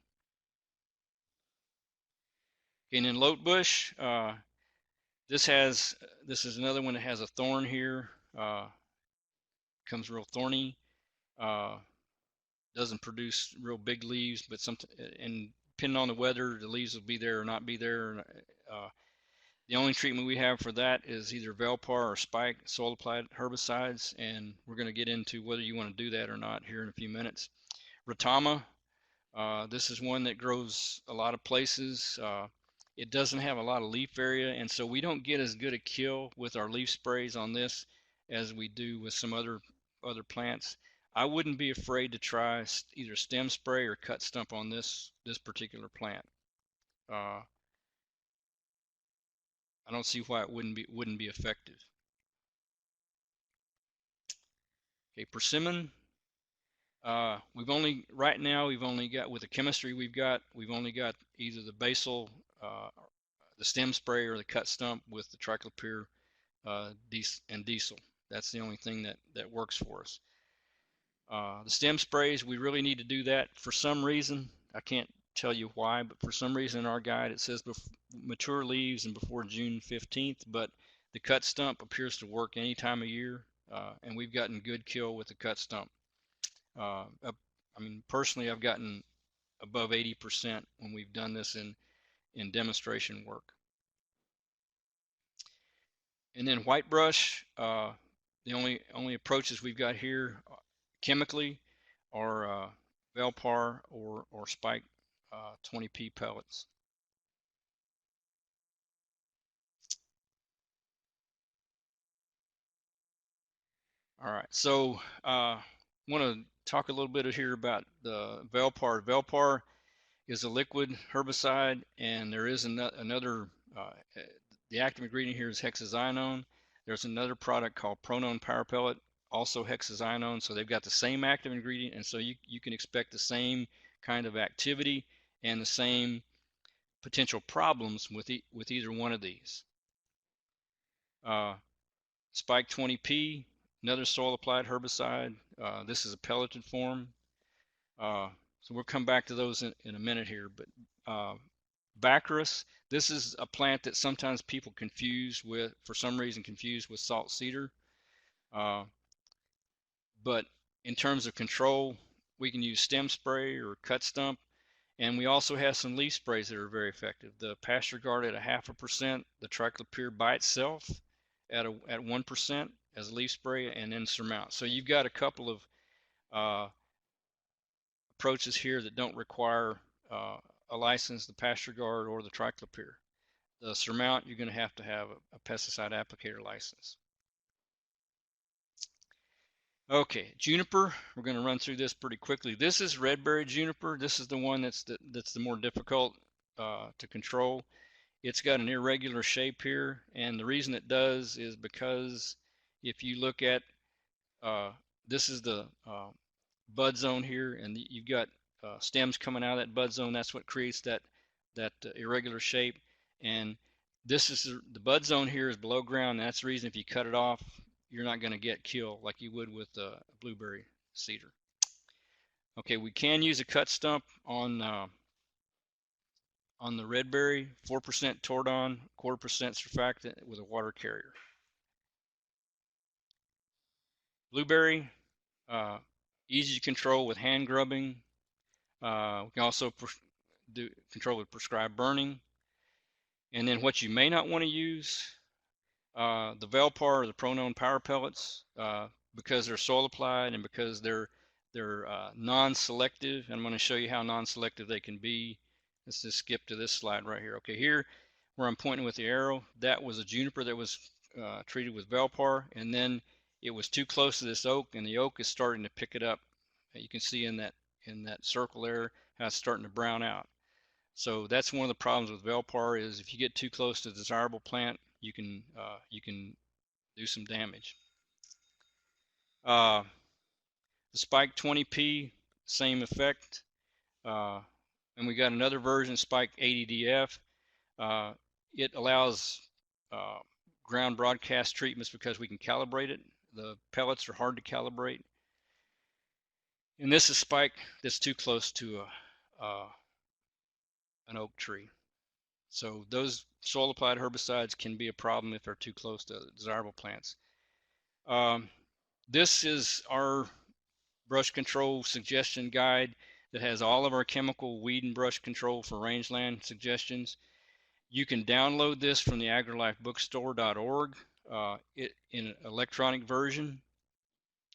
And in Lotebush, this is another one that has a thorn here. Comes real thorny. Doesn't produce real big leaves, but and depending on the weather, the leaves will be there or not be there. The only treatment we have for that is either Velpar or Spike soil applied herbicides, and we're going to get into whether you want to do that or not here in a few minutes. Ratama, this is one that grows a lot of places. It doesn't have a lot of leaf area, and so we don't get as good a kill with our leaf sprays on this as we do with some other plants. I wouldn't be afraid to try either stem spray or cut stump on this particular plant. I don't see why it wouldn't be effective. Okay, persimmon. Right now we've only got, with the chemistry we've only got either the basal, the stem spray, or the cut stump with the Pricklypear and diesel. That's the only thing that works for us. The stem sprays, we really need to do that for some reason. I can't tell you why, but for some reason in our guide it says mature leaves and before June 15th, but the cut stump appears to work any time of year, and we've gotten good kill with the cut stump. I mean, personally, I've gotten above 80% when we've done this in demonstration work. And then Whitebrush, the only approaches we've got here chemically are Velpar or Spike 20P pellets. All right, so I want to talk a little bit here about the Velpar. Velpar is a liquid herbicide, and there is another, the active ingredient here is hexazinone. There's another product called Pronone Power Pellet, also hexazinone, so they've got the same active ingredient, and so you can expect the same kind of activity and the same potential problems with either one of these. Spike 20P, another soil applied herbicide. This is a pelleted form. So we'll come back to those in a minute here. But Baccharis, this is a plant that sometimes people confuse with, for some reason, confused with salt cedar. But in terms of control, we can use stem spray or cut stump. And we also have some leaf sprays that are very effective. The PastureGard at 0.5%, the Pricklypear by itself at 1% as a leaf spray, and then Surmount. So you've got a couple of approaches here that don't require a license, the PastureGard or the Pricklypear. The Surmount, you're going to have a pesticide applicator license. Okay, Juniper, we're going to run through this pretty quickly. This is Redberry Juniper. This is the one that's the more difficult to control. It's got an irregular shape here, and the reason it does is because if you look at, this is the bud zone here, and you've got stems coming out of that bud zone. That's what creates that irregular shape. And this is the bud zone here is below ground. And that's the reason if you cut it off, you're not going to get kill like you would with blueberry cedar. Okay, we can use a cut stump on the Redberry, 4% Tordon, 1/4% surfactant with a water carrier. Blueberry, easy to control with hand grubbing. We can also control with prescribed burning. And then what you may not want to use, the Velpar or the Pronone Power Pellets, because they're soil applied and because they're non-selective. I'm going to show you how non-selective they can be. Let's just skip to this slide right here. Okay, here where I'm pointing with the arrow, that was a juniper that was treated with Velpar, and then it was too close to this oak, and the oak is starting to pick it up. You can see in that circle there how it's starting to brown out. So that's one of the problems with Velpar, is if you get too close to a desirable plant, you can do some damage. The Spike 20P, same effect. And we got another version, Spike 80DF. It allows ground broadcast treatments because we can calibrate it. The pellets are hard to calibrate. And this is Spike that's too close to an oak tree. So those soil applied herbicides can be a problem if they're too close to desirable plants. This is our brush control suggestion guide. that has all of our chemical weed and brush control for rangeland suggestions. You can download this from the agrilifebookstore.org in an electronic version.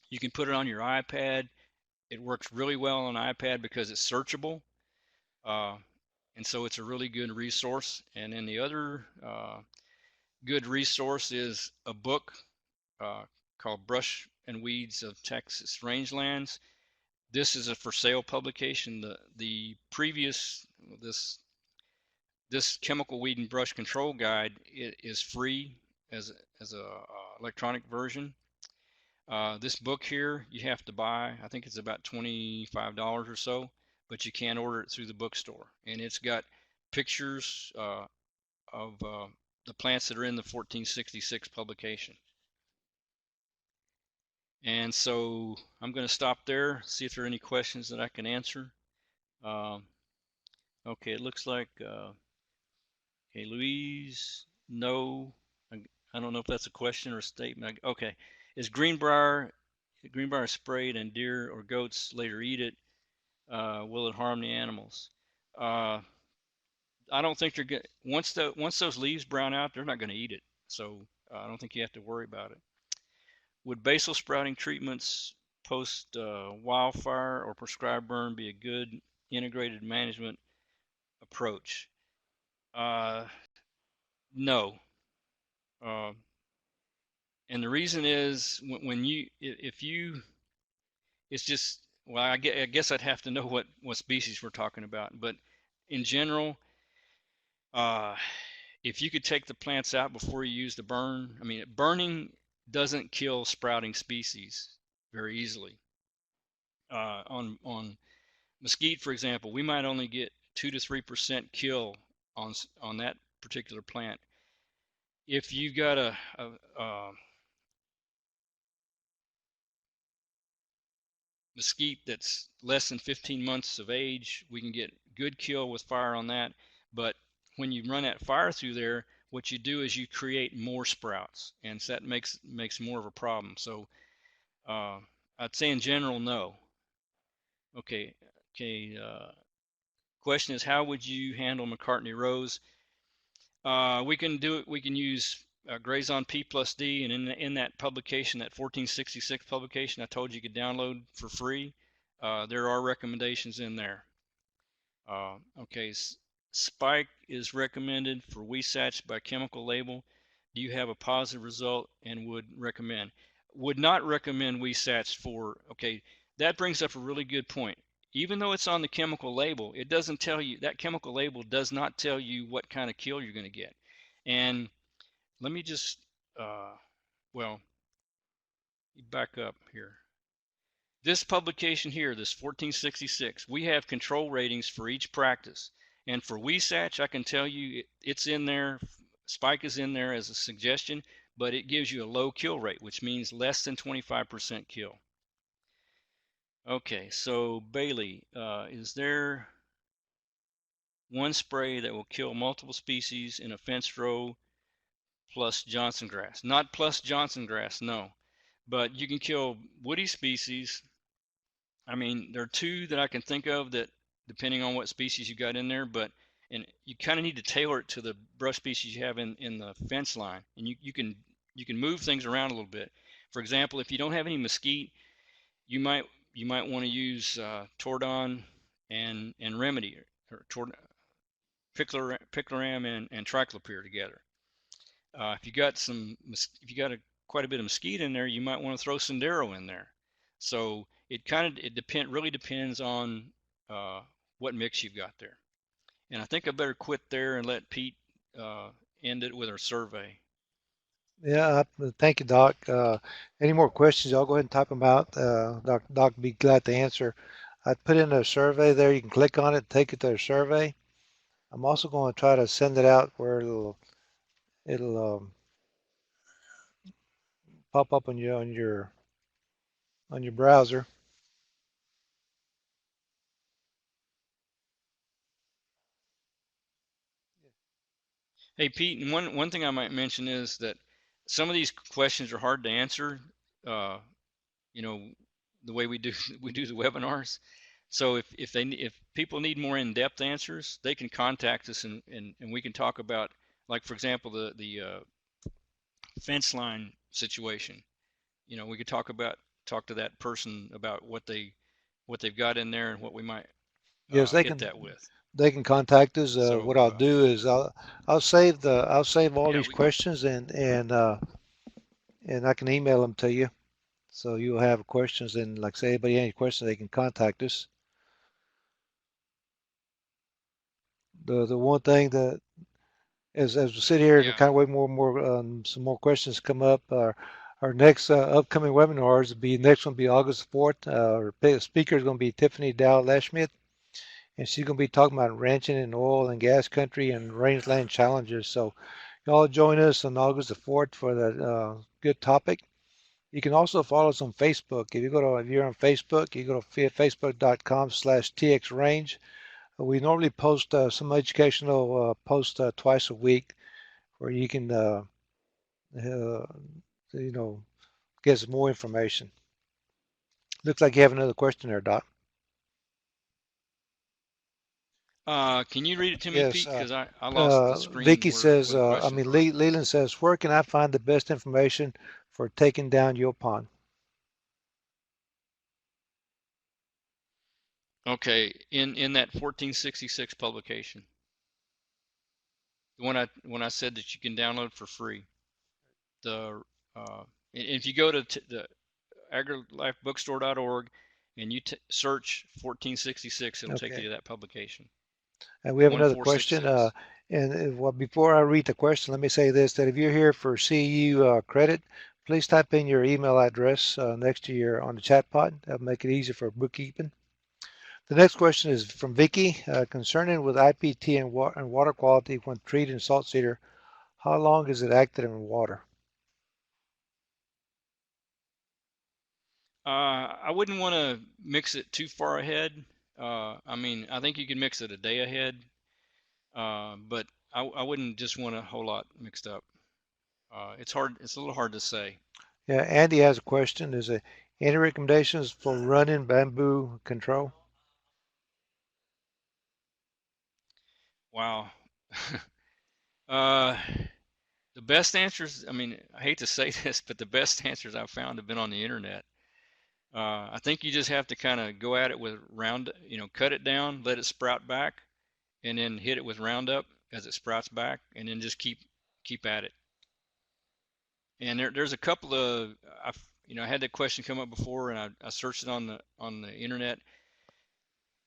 You can put it on your iPad. It works really well on iPad because it's searchable. Uh, and so it's a really good resource. And then the other good resource is a book uh, called Brush and Weeds of Texas Rangelands. This is a for sale publication. The previous this chemical weed and brush control guide is free as a electronic version. This book here you have to buy. I think it's about $25 or so, but you can order it through the bookstore, and it's got pictures of the plants that are in the 1466 publication. And so I'm going to stop there, see if there are any questions that I can answer. Um, okay, it looks like, okay, Louise, no. I don't know if that's a question or a statement. Okay, is Greenbriar sprayed and deer or goats later eat it? Will it harm the animals? Uh, I don't think they're good. Once those leaves brown out, they're not going to eat it. So I don't think you have to worry about it. Would basal sprouting treatments post wildfire or prescribed burn be a good integrated management approach? No. Uh, and the reason is when you, if you, it's just, well, I guess I'd have to know what species we're talking about. But in general, uh, if you could take the plants out before you use the burn, I mean, burning doesn't kill sprouting species very easily. On mesquite, for example, we might only get 2 to 3% kill on that particular plant. If you've got a mesquite that's less than 15 months of age, we can get good kill with fire on that. But when you run that fire through there, what you do is you create more sprouts, and so that makes more of a problem. So I'd say in general, no. Okay, okay. Question is, how would you handle McCartney Rose? We can do it. We can use Grazon P plus D, and in that publication, that 1466 publication, I told you could download for free. There are recommendations in there. Okay, Spike is recommended for Huisache by chemical label. Do you have a positive result and would recommend? Would not recommend Huisache for, okay, that brings up a really good point. Even though it's on the chemical label, it doesn't tell you, that chemical label does not tell you what kind of kill you're going to get. And let me just, well, back up here. This publication here, this 1466, we have control ratings for each practice. And for Huisache, I can tell you it's in there, Spike is in there as a suggestion, but it gives you a low kill rate, which means less than 25% kill. Okay, so Bailey, is there one spray that will kill multiple species in a fenced row plus Johnson grass? Not plus Johnson grass, no. But you can kill woody species. I mean, there are two that I can think of that, depending on what species you got in there, but and you kind of need to tailor it to the brush species you have in the fence line, and you can move things around a little bit. For example, if you don't have any mesquite, you might want to use Tordon and Remedy, or Pickleram and Tricklypear together. If you got quite a bit of mesquite in there, you might want to throw Sendero in there. So it really depends on what mix you've got there. And I think I better quit there and let Pete end it with our survey. Yeah, thank you, Doc. Any more questions? I'll go ahead and type them out. Doc would be glad to answer. I put in a survey there. You can click on it, take it to a survey. I'm also going to try to send it out where it'll pop up on your browser. Hey Pete, and one thing I might mention is that some of these questions are hard to answer. Uh, you know, the way we do we do the webinars. So if people need more in-depth answers, they can contact us and we can talk about, like for example, the fence line situation. We could talk to that person about what they've got in there and what we might Yes, hit that with. they can contact us. What So I'll do is I'll save all yeah, these we can. questions and I can email them to you. So you'll have questions and like say anybody any questions they can contact us. The one thing that as we sit here and Yeah. kind of wait more and more some more questions come up, our next upcoming webinars will be next one will be August 4th. Our speaker is going to be Tiffany Dow Lashmith, and she's going to be talking about ranching in oil and gas country and rangeland challenges. So y'all join us on August the 4th for that good topic. You can also follow us on Facebook. If you're on Facebook, you go to facebook.com/txrange. We normally post some educational posts twice a week where you can uh, you know get some more information. Looks like you have another question there, Doc. Can you read it to me, Yes. Pete? Because I lost the screen Vicky says, where the questions were. Leland says, where can I find the best information for taking down your pond? Okay, in that 1466 publication, the one I said that you can download for free. The if you go to the agrilifebookstore.org and you search 1466, it'll take you Okay. to that publication. And we have another question. 1466. Well, before I read the question, let me say this, that if you're here for CU credit, please type in your email address next to your on the chat pod. That'll make it easier for bookkeeping. The next question is from Vicky, concerning with IPT and water quality when treated in salt cedar. How long is it active in water? I wouldn't want to mix it too far ahead. I mean, I think you can mix it a day ahead, but I wouldn't just want a whole lot mixed up. It's hard. It's a little hard to say. Yeah, Andy has a question. Is there any recommendations for running bamboo control? Wow. uh, the best answers. I mean, I hate to say this, but the best answers I've found have been on the internet. I think you just have to kind of go at it with cut it down, let it sprout back, and then hit it with Roundup as it sprouts back, and then just keep at it. And there's a couple of I had that question come up before, and I searched it on the internet,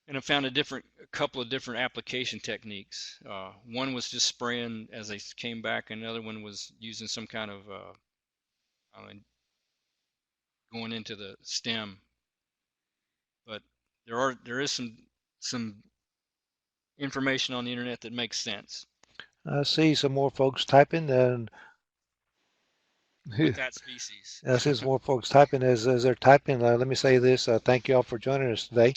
and I found a couple of different application techniques. One was just spraying as they came back, and another one was using some kind of I don't know, going into the stem. But there is some information on the internet that makes sense I see some more folks typing, and with that species. I see some more folks typing as they're typing. Let me say this. Thank you all for joining us today.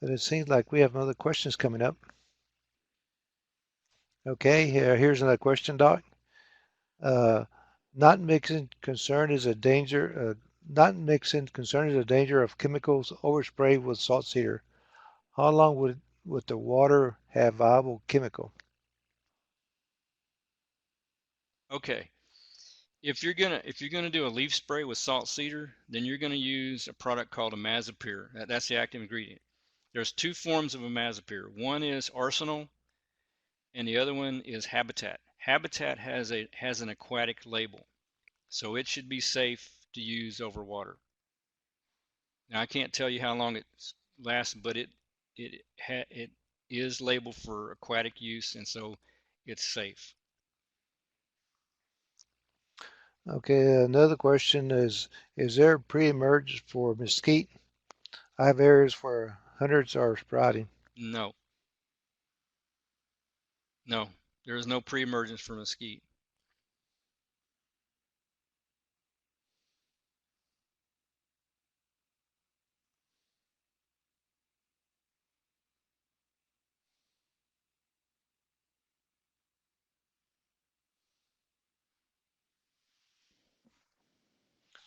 But it seems like we have other questions coming up. Okay, here's another question, Doc. Uh, not mixing concern is a danger. Not mixing concern is a danger of chemicals overspray with salt cedar. How long would the water have viable chemical? Okay, if you're gonna do a leaf spray with salt cedar, then you're gonna use a product called imazapyr. That's the active ingredient. There's two forms of imazapyr. One is arsenal, and the other one is habitat. Habitat has an aquatic label, so it should be safe to use over water. Now I can't tell you how long it lasts, but it is labeled for aquatic use, and so it's safe. Okay, another question is there pre-emerge for mesquite? I have areas where hundreds are sprouting. No, no, there is no pre-emergence for mesquite.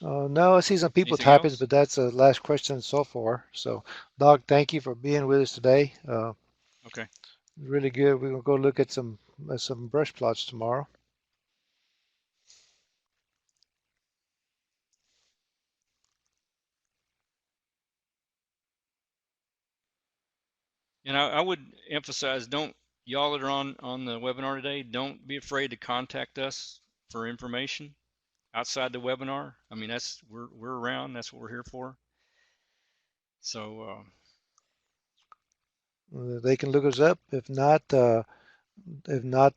No, I see some people Anything typing, else? but that's the last question so far. So, Doc, thank you for being with us today. Okay. Really good. We're gonna go look at some brush plots tomorrow. And I would emphasize, don't y'all that are on the webinar today, don't be afraid to contact us for information outside the webinar. I mean, that's we're around. That's what we're here for. So They can look us up. If not,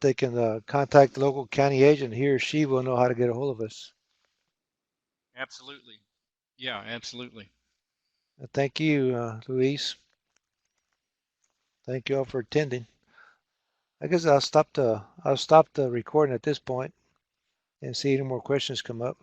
they can contact the local county agent. He or she will know how to get a hold of us. absolutely, yeah, absolutely. Thank you, Luis. Thank you all for attending. I guess I'll stop the recording at this point and see any more questions come up.